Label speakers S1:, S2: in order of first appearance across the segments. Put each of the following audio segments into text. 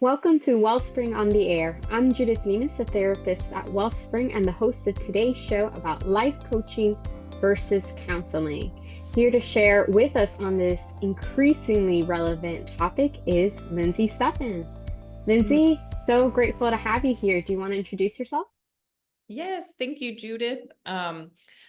S1: Welcome to Wellspring on the Air. I'm Judith Lemus, a therapist at Wellspring and the host of today's show about life coaching versus counseling. Here to share with us on this increasingly relevant topic is Lindsay Steffen. Lindsay, so grateful to have you here. Do you want to introduce yourself?
S2: Yes, thank you, Judith.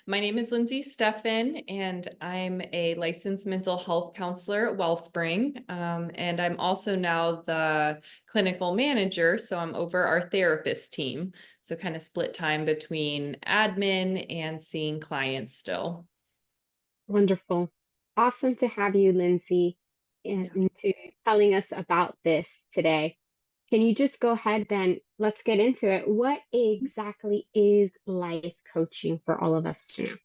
S2: My name is Lindsay Steffen, and I'm a licensed mental health counselor at Wellspring. And I'm also now the clinical manager, so I'm over our therapist team. So kind of split time between admin and seeing clients still.
S1: Wonderful. Awesome to have you, Lindsay,
S2: Yeah.
S1: and to telling us about this today. Can you just go ahead then? Let's get into it. What exactly is life coaching for all of us to know?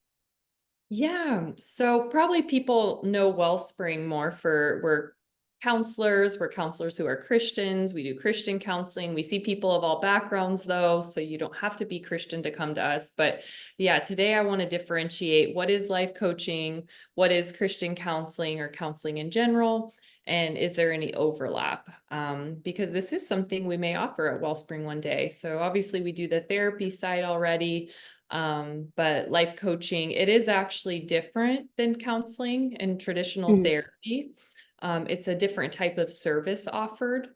S2: Yeah, so probably people know Wellspring more for we're counselors who are Christians. We do Christian counseling. We see people of all backgrounds though, so you don't have to be Christian to come to us. But yeah, today I want to differentiate what is life coaching, what is Christian counseling or counseling in general, and is there any overlap? Because this is something we may offer at Wellspring one day. So obviously we do the therapy side already. But life coaching, it is actually different than counseling and traditional
S1: Mhm,
S2: therapy. It's a different type of service offered.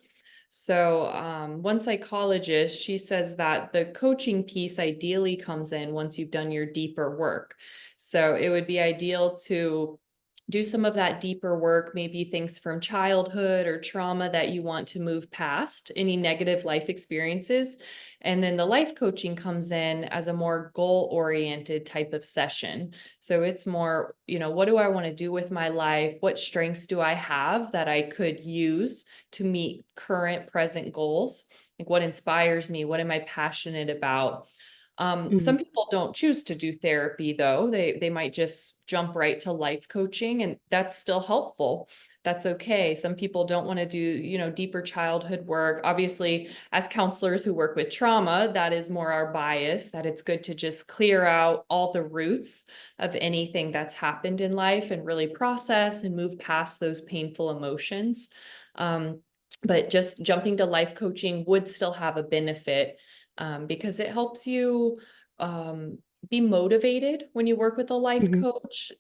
S2: So, one psychologist, she says that the coaching piece ideally comes in once you've done your deeper work. So, it would be ideal to do some of that deeper work, maybe things from childhood or trauma that you want to move past, any negative life experiences. And then the life coaching comes in as a more goal-oriented type of session. So it's more, what do I want to do with my life? What strengths do I have that I could use to meet current present goals? Like what inspires me? What am I passionate about?
S1: mhm,
S2: Some people don't choose to do therapy though. They might just jump right to life coaching, and that's still helpful. That's okay. Some people don't want to do, deeper childhood work. Obviously, as counselors who work with trauma, that is more our bias, that it's good to just clear out all the roots of anything that's happened in life and really process and move past those painful emotions. Um, but just jumping to life coaching would still have a benefit because it helps you um, be motivated when you work with a life
S1: mhm,
S2: coach.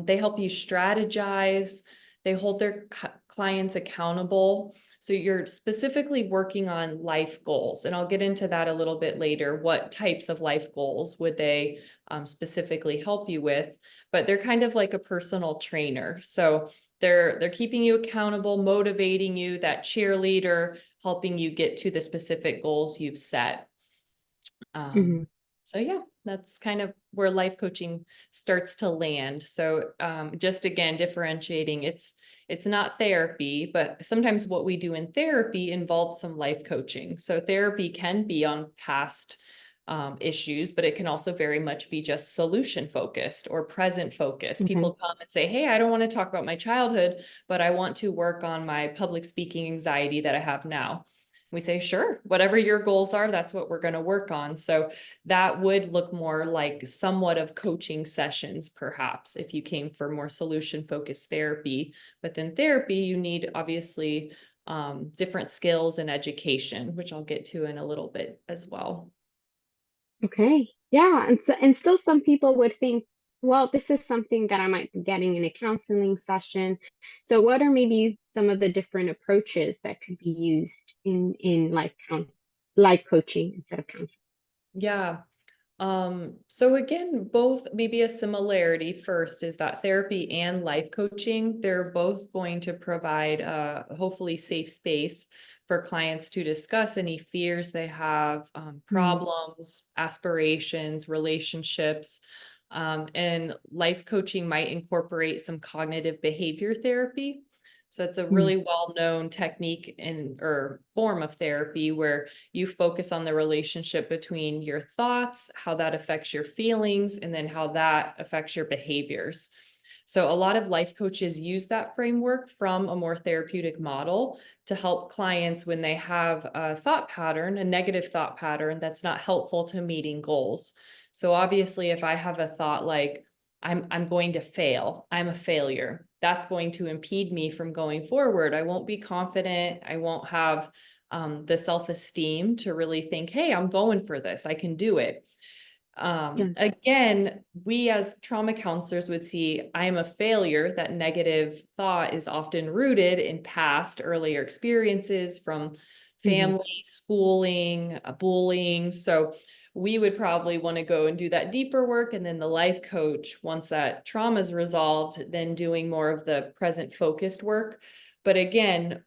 S2: They help you strategize, they hold their clients accountable. So you're specifically working on life goals. And I'll get into that a little bit later. What types of life goals would they specifically help you with? But they're kind of like a personal trainer. So they're keeping you accountable, motivating you, that cheerleader, helping you get to the specific goals you've set.
S1: mhm.
S2: Um, so yeah, that's kind of where life coaching starts to land. So just again, differentiating, it's not therapy, but sometimes what we do in therapy involves some life coaching. So therapy can be on past issues, but it can also very much be just solution focused or present focused.
S1: Okay.
S2: People come and say, hey, I don't want to talk about my childhood, but I want to work on my public speaking anxiety that I have now. We say, sure, whatever your goals are, that's what we're going to work on. So that would look more like somewhat of coaching sessions, perhaps, if you came for more solution focused therapy. But then therapy, you need obviously different skills and education, which I'll get to in a little bit as well.
S1: Okay. Yeah. And still some people would think, well, this is something that I might be getting in a counseling session. So what are maybe some of the different approaches that could be used in life coaching instead of counseling?
S2: Yeah. So again, both maybe a similarity first is that therapy and life coaching, they're both going to provide a hopefully safe space for clients to discuss any fears they have,
S1: Mm,
S2: problems, aspirations, relationships. And life coaching might incorporate some cognitive behavior therapy. So it's a
S1: mm,
S2: really well-known technique in or form of therapy where you focus on the relationship between your thoughts, how that affects your feelings, and then how that affects your behaviors. So, a lot of life coaches use that framework from a more therapeutic model to help clients when they have a thought pattern, a negative thought pattern that's not helpful to meeting goals. So, obviously, if I have a thought like, I'm going to fail, I'm a failure, that's going to impede me from going forward. I won't be confident. I won't have the self-esteem to really think, hey, I'm going for this, I can do it.
S1: Yeah.
S2: Again, we as trauma counselors would see I'm a failure. That negative thought is often rooted in past earlier experiences from
S1: Hmm.
S2: family, schooling, bullying. So we would probably want to go and do that deeper work. And then the life coach, once that trauma is resolved, then doing more of the present focused work. But again,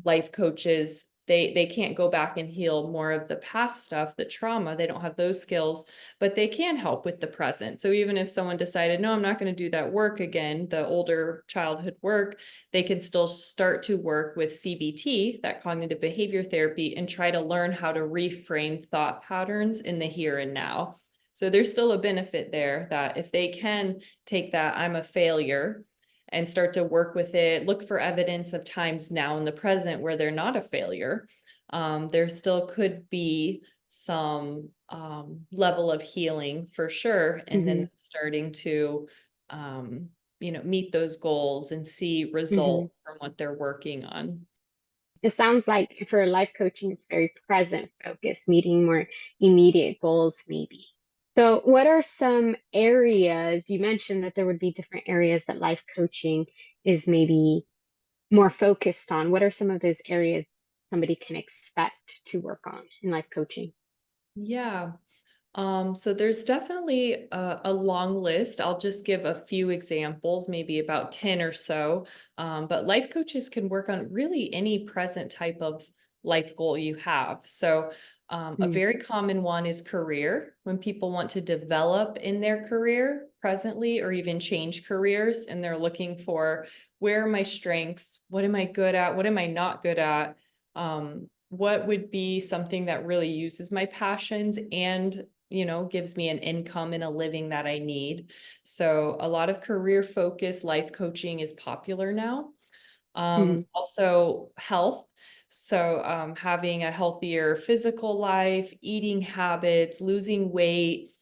S2: life coaches, they can't go back and heal more of the past stuff, the trauma. They don't have those skills, but they can help with the present. So even if someone decided, no, I'm not going to do that work again, the older childhood work, they can still start to work with CBT, that cognitive behavior therapy, and try to learn how to reframe thought patterns in the here and now. So there's still a benefit there that if they can take that I'm a failure and start to work with it, look for evidence of times now in the present where they're not a failure, there still could be some level of healing for sure. And then
S1: Hmm.
S2: starting to, meet those goals and see
S1: Hmm.
S2: results from what they're working on.
S1: It sounds like for life coaching, it's very present focused, meeting more immediate goals, maybe. So, what are some areas you mentioned that there would be different areas that life coaching is maybe more focused on? What are some of those areas somebody can expect to work on in life coaching?
S2: Yeah. So there's definitely a long list. I'll just give a few examples, maybe about 10 or so. But life coaches can work on really any present type of life goal you have. So a
S1: Mm-hmm.
S2: very common one is career. When people want to develop in their career presently or even change careers and they're looking for where are my strengths? What am I good at? What am I not good at? What would be something that really uses my passions and gives me an income and a living that I need. So a lot of career focused life coaching is popular now. Also health. So having a healthier physical life, eating habits, losing weight.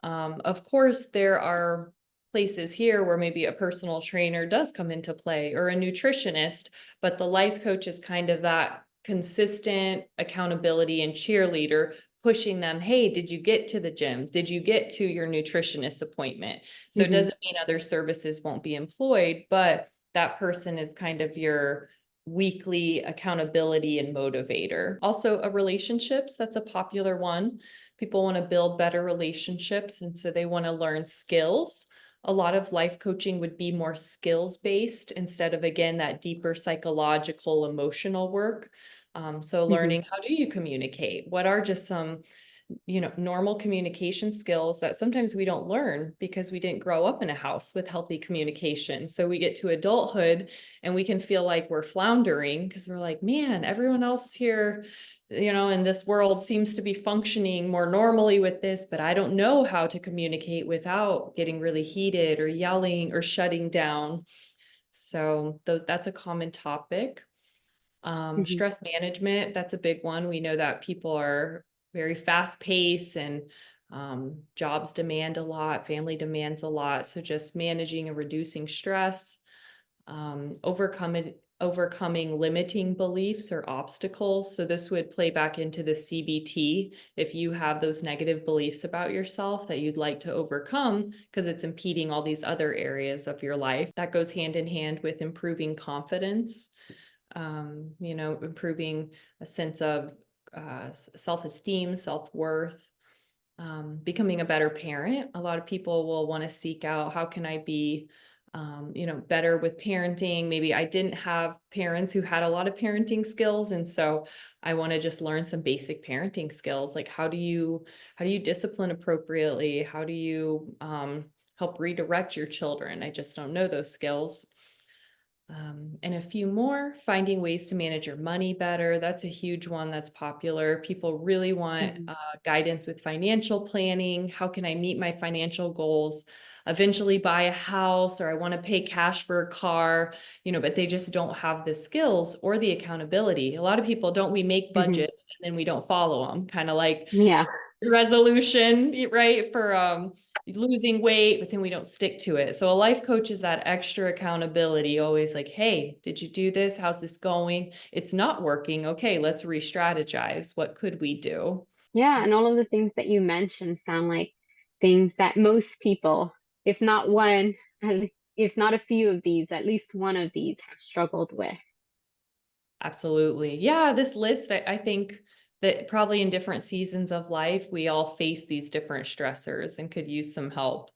S2: Of course, there are places here where maybe a personal trainer does come into play or a nutritionist, but the life coach is kind of that consistent accountability and cheerleader pushing them, hey, did you get to the gym? Did you get to your nutritionist appointment? So it
S1: Hmm.
S2: doesn't mean other services won't be employed, but that person is kind of your weekly accountability and motivator. Also, a relationships, that's a popular one. People want to build better relationships, and so they want to learn skills. A lot of life coaching would be more skills based instead of, again, that deeper psychological, emotional work. So
S1: Hmm.
S2: learning how do you communicate? What are just some normal communication skills that sometimes we don't learn because we didn't grow up in a house with healthy communication. So we get to adulthood and we can feel like we're floundering because we're like, man, everyone else here, in this world seems to be functioning more normally with this, but I don't know how to communicate without getting really heated or yelling or shutting down. So that's a common topic.
S1: Hmm.
S2: Stress management, that's a big one. We know that people are very fast paced and jobs demand a lot, family demands a lot. So just managing and reducing stress, overcoming limiting beliefs or obstacles. So this would play back into the CBT. If you have those negative beliefs about yourself that you'd like to overcome because it's impeding all these other areas of your life, that goes hand in hand with improving confidence, improving a sense of self-esteem, self-worth, becoming a better parent. A lot of people will want to seek out how can I be, better with parenting. Maybe I didn't have parents who had a lot of parenting skills, and so I want to just learn some basic parenting skills, like how do you discipline appropriately? How do you help redirect your children? I just don't know those skills. And a few more, finding ways to manage your money better. That's a huge one that's popular. People really want
S1: Hmm.
S2: guidance with financial planning. How can I meet my financial goals? Eventually buy a house, or I want to pay cash for a car, but they just don't have the skills or the accountability. A lot of people don't, we make
S1: Hmm.
S2: budgets and then we don't follow them, kind of like
S1: Yeah.
S2: resolution, right? For losing weight, but then we don't stick to it. So a life coach is that extra accountability, always like, hey, did you do this? How's this going? It's not working. Okay, let's re-strategize. What could we do?
S1: Yeah, and all of the things that you mentioned sound like things that most people, if not one, and if not a few of these, at least one of these have struggled with.
S2: Absolutely. Yeah, this list, I think that probably in different seasons of life, we all face these different stressors and could use some help.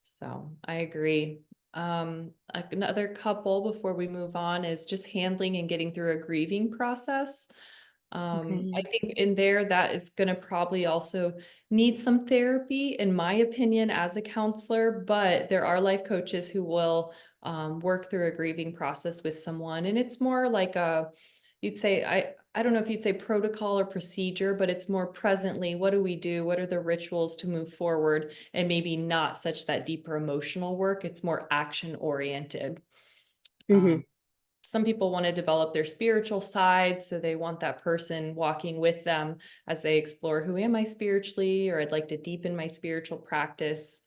S2: So I agree. Another couple before we move on is just handling and getting through a grieving process.
S1: Okay,
S2: I
S1: yeah.
S2: think in there that is going to probably also need some therapy, in my opinion, as a counselor, but there are life coaches who will work through a grieving process with someone. And it's more like you'd say, I don't know if you'd say protocol or procedure, but it's more presently, what do we do? What are the rituals to move forward? And maybe not such that deeper emotional work. It's more action oriented.
S1: Hmm.
S2: Um, some people want to develop their spiritual side, so they want that person walking with them as they explore, who am I spiritually, or I'd like to deepen my spiritual practice.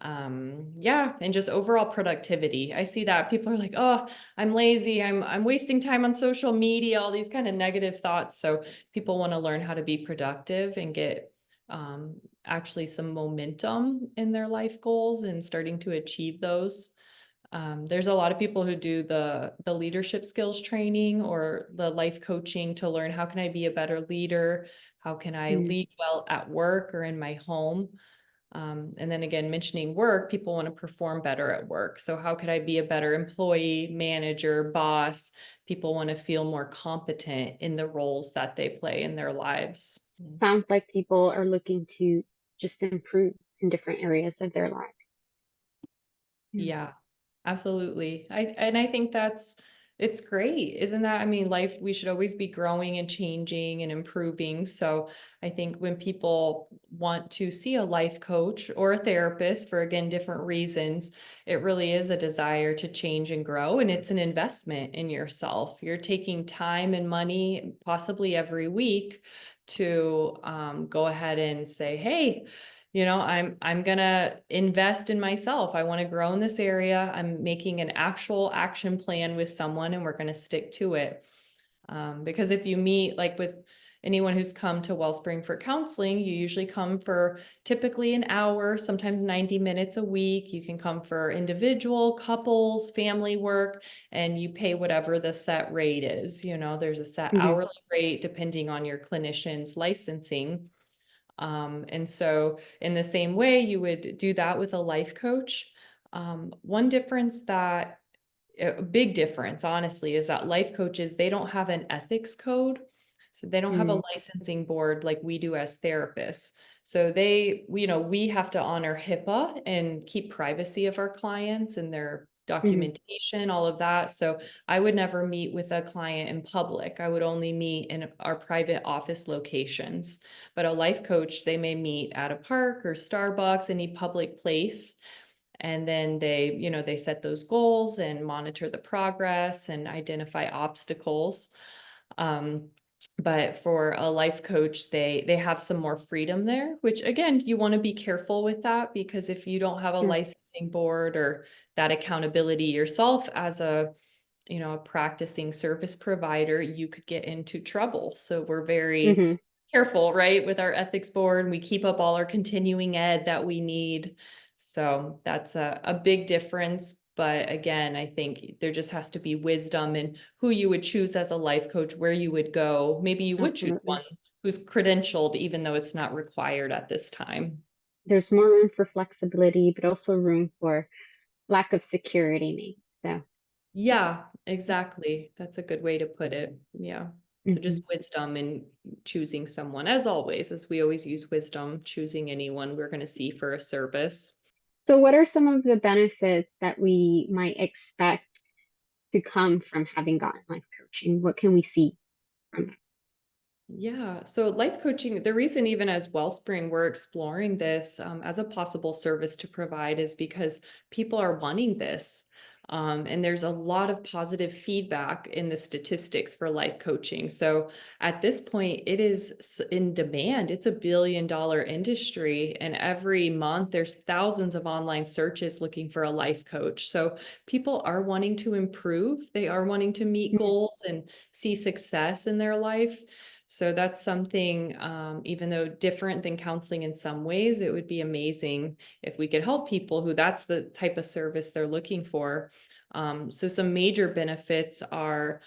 S2: Yeah, and just overall productivity. I see that people are like, oh, I'm lazy, I'm wasting time on social media, all these kind of negative thoughts. So people want to learn how to be productive and get actually some momentum in their life goals and starting to achieve those. There's a lot of people who do the leadership skills training or the life coaching to learn, how can I be a better leader? How can I
S1: Mm.
S2: lead well at work or in my home? And then again, mentioning work, people want to perform better at work. So how could I be a better employee, manager, boss? People want to feel more competent in the roles that they play in their lives.
S1: Sounds like people are looking to just improve in different areas of their lives. Yeah.
S2: Yeah, absolutely. I think it's great. Isn't that, I mean, life, we should always be growing and changing and improving. So I think when people want to see a life coach or a therapist for, again, different reasons, it really is a desire to change and grow. And it's an investment in yourself. You're taking time and money, possibly every week, to go ahead and say, hey, I'm gonna invest in myself. I want to grow in this area. I'm making an actual action plan with someone and we're going to stick to it. Because if you meet, like with anyone who's come to Wellspring for counseling, you usually come for typically an hour, sometimes 90 minutes a week. You can come for individual, couples, family work, and you pay whatever the set rate is. There's a set
S1: Hmm.
S2: hourly rate depending on your clinician's licensing. And so in the same way, you would do that with a life coach. One difference that a big difference, honestly, is that life coaches, they don't have an ethics code. So they don't have a
S1: Mm.
S2: licensing board like we do as therapists. So we have to honor HIPAA and keep privacy of our clients and their
S1: Hmm.
S2: documentation, all of that. So I would never meet with a client in public. I would only meet in our private office locations. But a life coach, they may meet at a park or Starbucks, any public place, and then they set those goals and monitor the progress and identify obstacles. um, but for a life coach, they have some more freedom there, which again, you want to be careful with that, because if you don't have a
S1: Sure.
S2: licensing board or that accountability yourself as a practicing service provider, you could get into trouble. So we're very
S1: Hmm.
S2: careful, right, with our ethics board. We keep up all our continuing ed that we need. So that's a big difference. But again, I think there just has to be wisdom in who you would choose as a life coach, where you would go. Maybe you would choose one
S1: Absolutely.
S2: who's credentialed, even though it's not required at this time.
S1: There's more room for flexibility, but also room for lack of security, maybe. So,
S2: Yeah, exactly. That's a good way to put it. Yeah. So
S1: mhm.
S2: just wisdom in choosing someone, as always, as we always use wisdom, choosing anyone we're going to see for a service.
S1: So, what are some of the benefits that we might expect to come from having gotten life coaching? What can we see from that?
S2: Yeah. So life coaching, the reason even as Wellspring, we're exploring this as a possible service to provide is because people are wanting this. And there's a lot of positive feedback in the statistics for life coaching. So at this point, it is in demand. It's $1 billion industry. And every month, there's thousands of online searches looking for a life coach. So people are wanting to improve, they are wanting to meet
S1: Mhm.
S2: goals and see success in their life. So that's something, even though different than counseling in some ways, it would be amazing if we could help people who that's the type of service they're looking for. So some major benefits are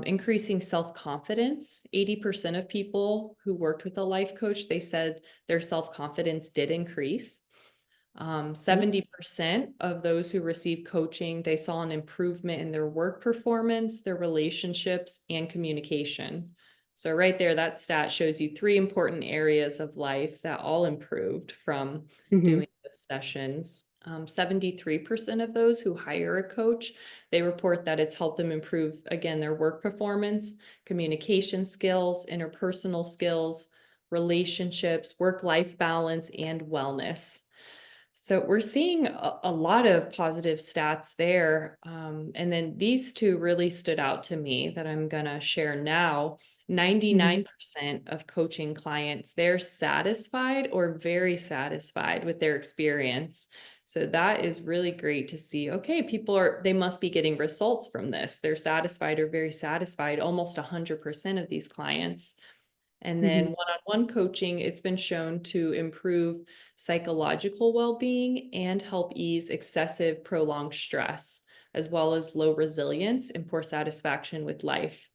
S2: increasing self-confidence. 80% of people who worked with a life coach, they said their self-confidence did increase.
S1: Great.
S2: 70% of those who received coaching, they saw an improvement in their work performance, their relationships, and communication. So right there, that stat shows you three important areas of life that all improved from
S1: Hmm.
S2: doing those sessions. 73% of those who hire a coach, they report that it's helped them improve, again, their work performance, communication skills, interpersonal skills, relationships, work-life balance, and wellness. So we're seeing a lot of positive stats there. And then these two really stood out to me that I'm going to share now.
S1: Hmm.
S2: 99% of coaching clients, they're satisfied or very satisfied with their experience. So that is really great to see. Okay, they must be getting results from this. They're satisfied or very satisfied, almost 100% of these clients. And then
S1: Hmm.
S2: one-on-one coaching, it's been shown to improve psychological well-being and help ease excessive prolonged stress, as well as low resilience and poor satisfaction with life.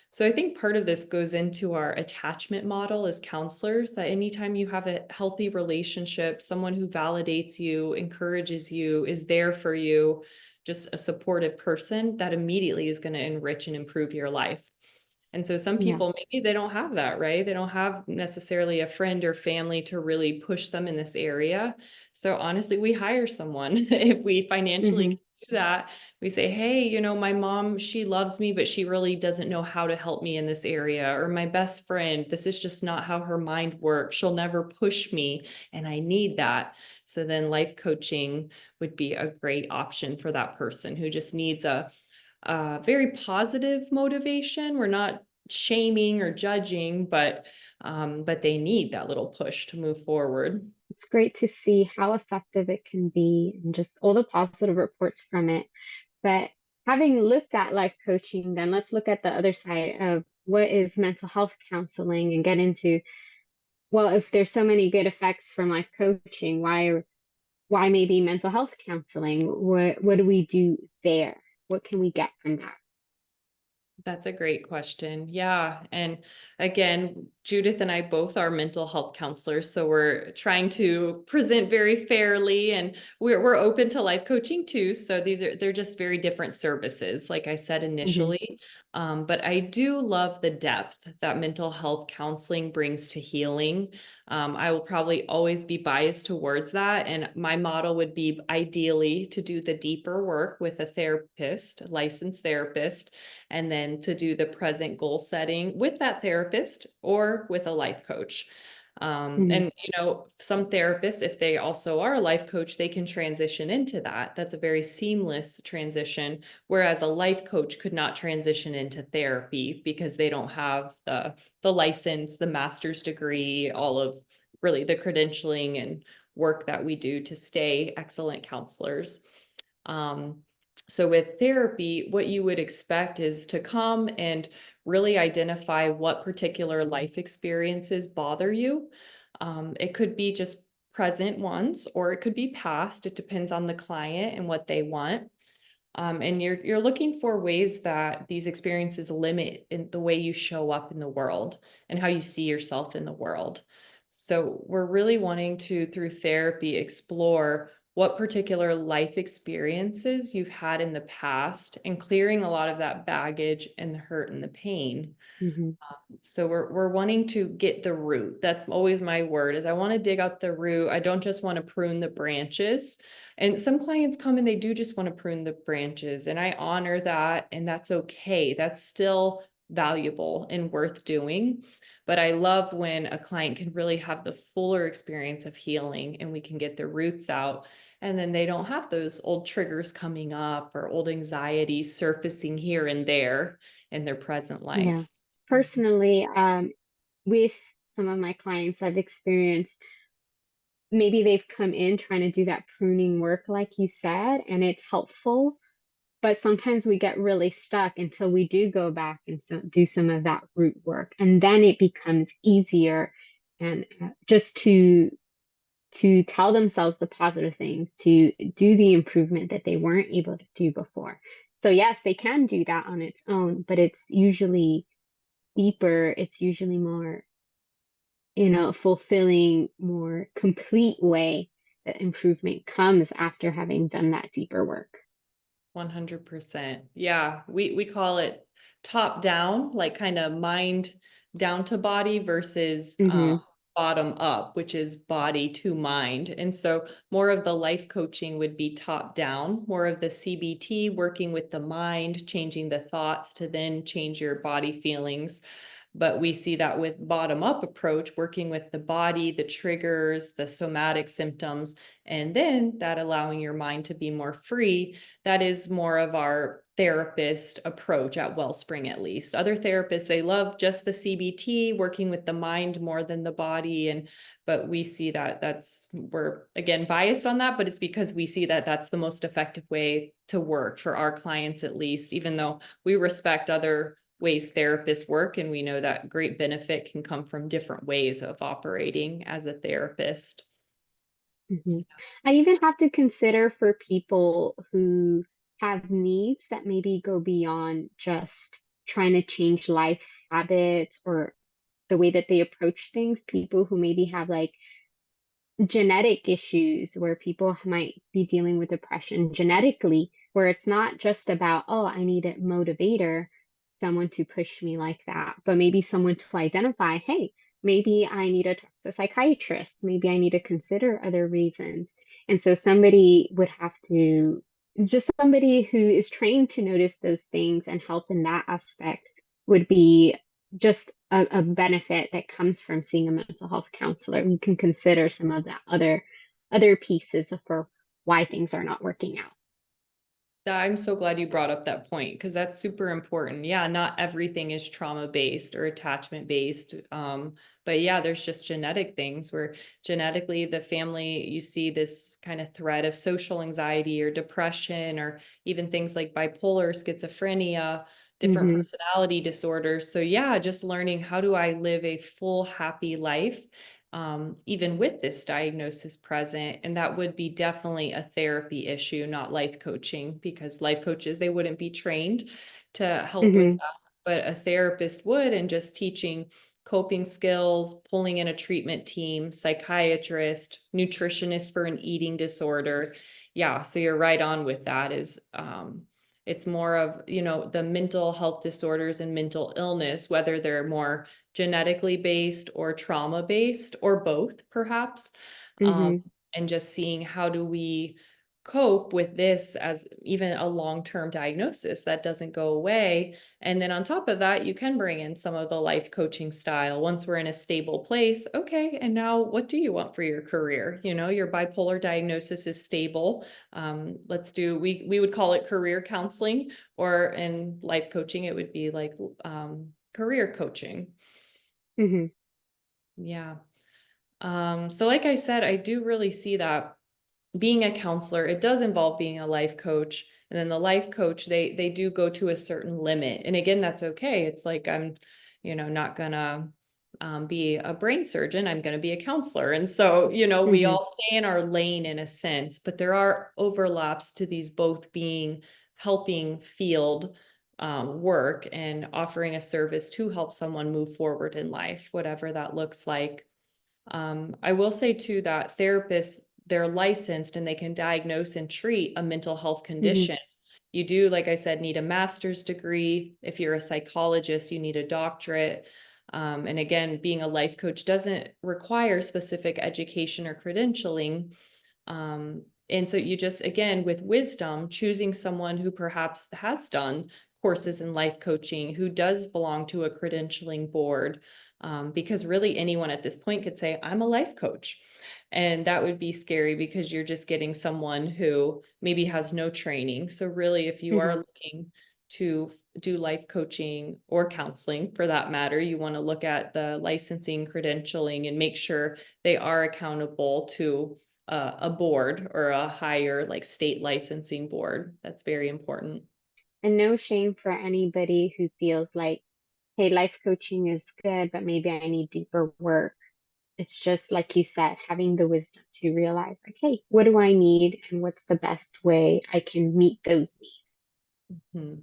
S2: So I think part of this goes into our attachment model as counselors, that anytime you have a healthy relationship, someone who validates you, encourages you, is there for you, just a supportive person, that immediately is going to enrich and improve your life. And so some
S1: Yeah.
S2: people, maybe they don't have that, right? They don't have necessarily a friend or family to really push them in this area. So honestly, we hire someone if we financially
S1: Hmm.
S2: can do that. We say, hey, my mom, she loves me, but she really doesn't know how to help me in this area. Or my best friend, this is just not how her mind works. She'll never push me, and I need that. So then life coaching would be a great option for that person who just needs a very positive motivation. We're not shaming or judging, but they need that little push to move forward.
S1: It's great to see how effective it can be and just all the positive reports from it. But having looked at life coaching, then let's look at the other side of what is mental health counseling and get into, well, if there's so many good effects from life coaching, why maybe mental health counseling? What do we do there? What can we get from that?
S2: That's a great question. Yeah. And again, Judith and I both are mental health counselors. So we're trying to present very fairly, and we're open to life coaching too. So they're just very different services, like I said
S1: Hmm.
S2: initially. But I do love the depth that mental health counseling brings to healing. I will probably always be biased towards that. And my model would be ideally to do the deeper work with a therapist, a licensed therapist, and then to do the present goal setting with that therapist or with a life coach.
S1: Hmm.
S2: And some therapists, if they also are a life coach, they can transition into that. That's a very seamless transition, whereas a life coach could not transition into therapy because they don't have the license, the master's degree, all of really the credentialing and work that we do to stay excellent counselors. Um, so with therapy, what you would expect is to come and really identify what particular life experiences bother you. It could be just present ones, or it could be past. It depends on the client and what they want. And you're looking for ways that these experiences limit in the way you show up in the world and how you see yourself in the world. So we're really wanting to, through therapy, explore what particular life experiences you've had in the past and clearing a lot of that baggage and the hurt and the pain.
S1: Hmm.
S2: So we're wanting to get the root. That's always my word, is I want to dig out the root. I don't just want to prune the branches. And some clients come and they do just want to prune the branches, and I honor that, and that's okay. That's still valuable and worth doing. But I love when a client can really have the fuller experience of healing and we can get the roots out. And then they don't have those old triggers coming up or old anxieties surfacing here and there in their present
S1: Yeah.
S2: life.
S1: Personally, with some of my clients, I've experienced maybe they've come in trying to do that pruning work, like you said, and it's helpful. But sometimes we get really stuck until we do go back and do some of that root work, and then it becomes easier and just to tell themselves the positive things, to do the improvement that they weren't able to do before. So yes, they can do that on its own, but it's usually deeper. It's usually more in a fulfilling, more complete way that improvement comes after having done that deeper work.
S2: 100%. Yeah, we call it top down, like kind of mind down to body versus
S1: Hmm.
S2: bottom up, which is body to mind. And so more of the life coaching would be top down, more of the CBT working with the mind, changing the thoughts to then change your body feelings. But we see that with bottom up approach, working with the body, the triggers, the somatic symptoms, and then that allowing your mind to be more free. That is more of our therapist approach at Wellspring, at least. Other therapists, they love just the CBT, working with the mind more than the body. But we see that we're again biased on that, but it's because we see that that's the most effective way to work for our clients, at least, even though we respect other ways therapists work, and we know that great benefit can come from different ways of operating as a therapist.
S1: Hmm. I even have to consider for people who have needs that maybe go beyond just trying to change life habits or the way that they approach things, people who maybe have like genetic issues where people might be dealing with depression genetically, where it's not just about, oh, I need a motivator, someone to push me like that, but maybe someone to identify, hey, maybe I need to talk to a psychiatrist, maybe I need to consider other reasons. And so somebody would have to, just somebody who is trained to notice those things and help in that aspect would be just a benefit that comes from seeing a mental health counselor. We can consider some of the other pieces for why things are not working out.
S2: I'm so glad you brought up that point because that's super important. Yeah, not everything is trauma based or attachment based. But yeah, there's just genetic things where genetically the family, you see this kind of threat of social anxiety or depression, or even things like bipolar, schizophrenia, different
S1: Hmm.
S2: personality disorders. So yeah, just learning how do I live a full, happy life even with this diagnosis present. And that would be definitely a therapy issue, not life coaching, because life coaches, they wouldn't be trained to help with
S1: Hmm.
S2: that. But a therapist would, and just teaching coping skills, pulling in a treatment team, psychiatrist, nutritionist for an eating disorder. Yeah, so you're right on with that is it's more of, the mental health disorders and mental illness, whether they're more genetically based or trauma based or both perhaps, um,
S1: Hmm.
S2: and just seeing how do we cope with this as even a long-term diagnosis that doesn't go away. And then on top of that, you can bring in some of the life coaching style once we're in a stable place. Okay, and now what do you want for your career? Your bipolar diagnosis is stable. We would call it career counseling, or in life coaching it would be like career coaching.
S1: Hmm.
S2: Yeah. So like I said, I do really see that being a counselor, it does involve being a life coach. And then the life coach, they do go to a certain limit. And again, that's okay. It's like I'm, not gonna be a brain surgeon. I'm gonna be a counselor. And so, we
S1: Hmm.
S2: all stay in our lane in a sense, but there are overlaps to these both being helping field work and offering a service to help someone move forward in life, whatever that looks like. I will say too that therapists, they're licensed and they can diagnose and treat a mental health
S1: Hmm.
S2: condition. You do, like I said, need a master's degree. If you're a psychologist, you need a doctorate. And again, being a life coach doesn't require specific education or credentialing. And so you just, again, with wisdom, choosing someone who perhaps has done courses in life coaching who does belong to a credentialing board. Because really anyone at this point could say, I'm a life coach. And that would be scary because you're just getting someone who maybe has no training. So really, if you are
S1: Hmm.
S2: looking to do life coaching or counseling for that matter, you want to look at the licensing, credentialing, and make sure they are accountable to a board or a higher like state licensing board. That's very important.
S1: And no shame for anybody who feels like, hey, life coaching is good, but maybe I need deeper work. It's just like you said, having the wisdom to realize, like, hey, what do I need and what's the best way I can meet those needs?
S2: Hmm.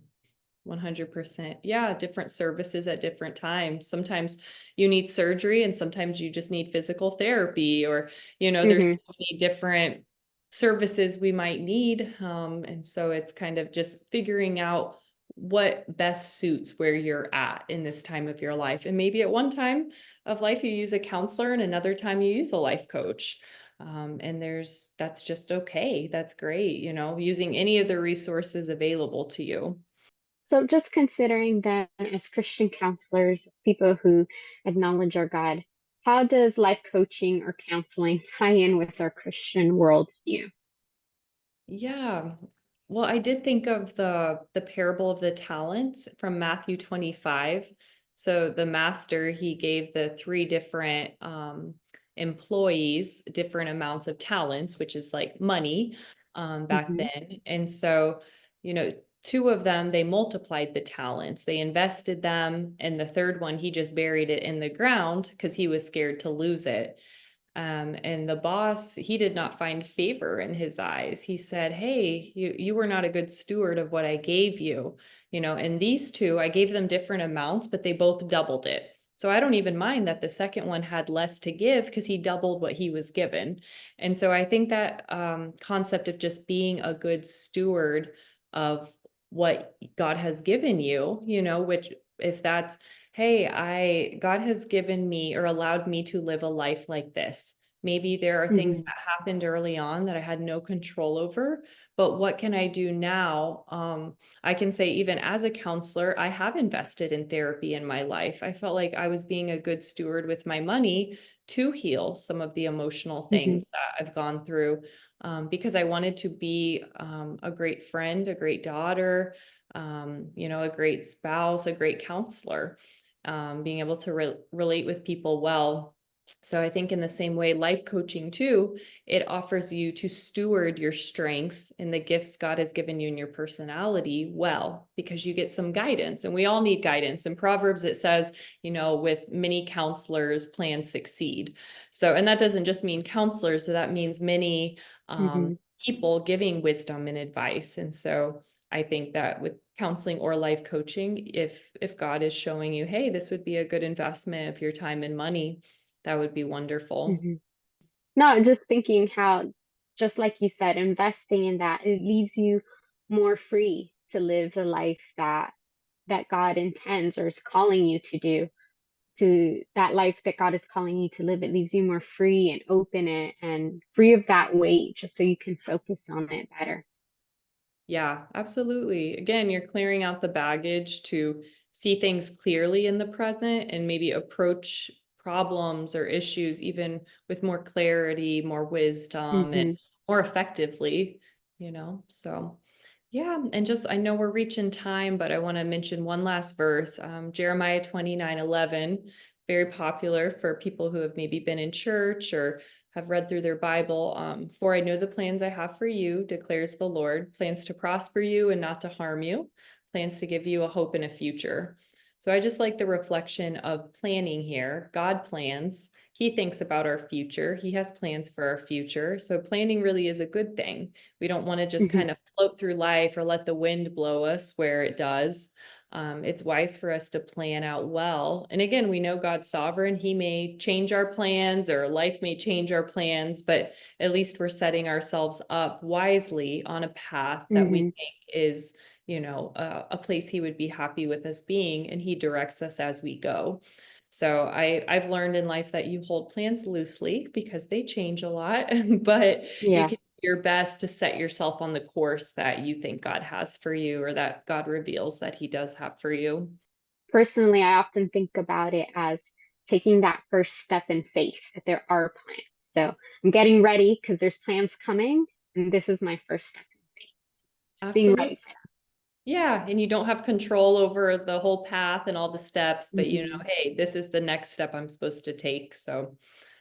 S2: 100%. Yeah, different services at different times. Sometimes you need surgery and sometimes you just need physical therapy or, there's
S1: Hmm.
S2: so many different services we might need. And so it's kind of just figuring out what best suits where you're at in this time of your life. And maybe at one time of life you use a counselor and another time you use a life coach. And that's just okay. That's great, using any of the resources available to you.
S1: So, just considering them as Christian counselors, as people who acknowledge our God, how does life coaching or counseling tie in with our Christian worldview?
S2: Yeah. Well, I did think of the parable of the talents from Matthew 25. So the master, he gave the three different employees different amounts of talents, which is like money back
S1: Hmm.
S2: then. And so, you know, two of them, they multiplied the talents. They invested them, and the third one, he just buried it in the ground because he was scared to lose it. And the boss, he did not find favor in his eyes. He said, "Hey, you were not a good steward of what I gave you." And these two, I gave them different amounts, but they both doubled it. So I don't even mind that the second one had less to give because he doubled what he was given. And so I think that concept of just being a good steward of what God has given you, which if that's, hey, God has given me or allowed me to live a life like this. Maybe there are things
S1: Hmm.
S2: that happened early on that I had no control over, but what can I do now? I can say, even as a counselor, I have invested in therapy in my life. I felt like I was being a good steward with my money to heal some of the emotional
S1: Hmm.
S2: things that I've gone through, because I wanted to be a great friend, a great daughter, a great spouse, a great counselor, being able to relate with people well. So I think in the same way, life coaching too, it offers you to steward your strengths and the gifts God has given you in your personality well, because you get some guidance, and we all need guidance. In Proverbs, it says, with many counselors, plans succeed. So, and that doesn't just mean counselors, but that means many
S1: Hmm.
S2: people giving wisdom and advice. And so I think that with counseling or life coaching, if God is showing you, hey, this would be a good investment of your time and money, that would be wonderful.
S1: Hmm. No, just thinking how, just like you said, investing in that, it leaves you more free to live the life that God intends or is calling you to do. To that life that God is calling you to live, it leaves you more free and open it and free of that weight, just so you can focus on it better.
S2: Yeah, absolutely. Again, you're clearing out the baggage to see things clearly in the present and maybe approach problems or issues even with more clarity, more wisdom, and
S1: Hmm.
S2: more effectively. So yeah, and just I know we're reaching time, but I want to mention one last verse. Jeremiah 29:11, very popular for people who have maybe been in church or have read through their Bible. For I know the plans I have for you, declares the Lord, plans to prosper you and not to harm you, plans to give you a hope and a future. So I just like the reflection of planning here. God plans. He thinks about our future. He has plans for our future. So planning really is a good thing. We don't want to just
S1: Hmm.
S2: kind of float through life or let the wind blow us where it does. It's wise for us to plan out well. And again, we know God's sovereign. He may change our plans or life may change our plans, but at least we're setting ourselves up wisely on a path that we
S1: Hmm.
S2: think is, a place He would be happy with us being, and He directs us as we go. So I've learned in life that you hold plans loosely because they change a lot, but you
S1: Yeah.
S2: can your best to set yourself on the course that you think God has for you, or that God reveals that he does have for you.
S1: Personally, I often think about it as taking that first step in faith that there are plans. So I'm getting ready because there's plans coming, and this is my first step in faith. Just being
S2: Absolutely.
S1: ready for
S2: Yeah, and you don't have control over the whole path and all the steps,
S1: them.
S2: but
S1: Mhm.
S2: hey, this is the next step I'm supposed to take. So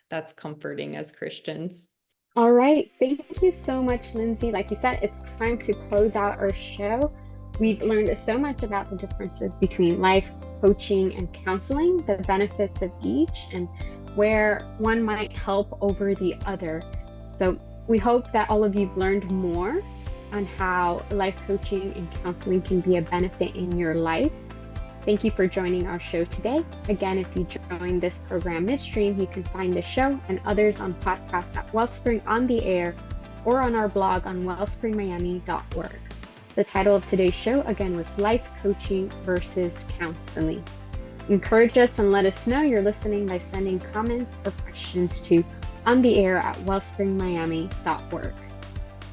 S2: that's comforting as Christians.
S1: All right. Thank you so much, Lindsay. Like you said, it's time to close out our show. We've learned so much about the differences between life coaching and counseling, the benefits of each, and where one might help over the other. So we hope that all of you've learned more on how life coaching and counseling can be a benefit in your life. Thank you for joining our show today. Again, if you joined this program midstream, you can find the show and others on podcasts at Wellspring on the Air or on our blog on wellspringmiami.org. The title of today's show, again, was Life Coaching versus Counseling. Encourage us and let us know you're listening by sending comments or questions to ontheair@wellspringmiami.org.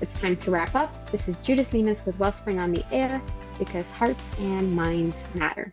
S1: It's time to wrap up. This is Judith Lemus with Wellspring on the Air, because hearts and minds matter.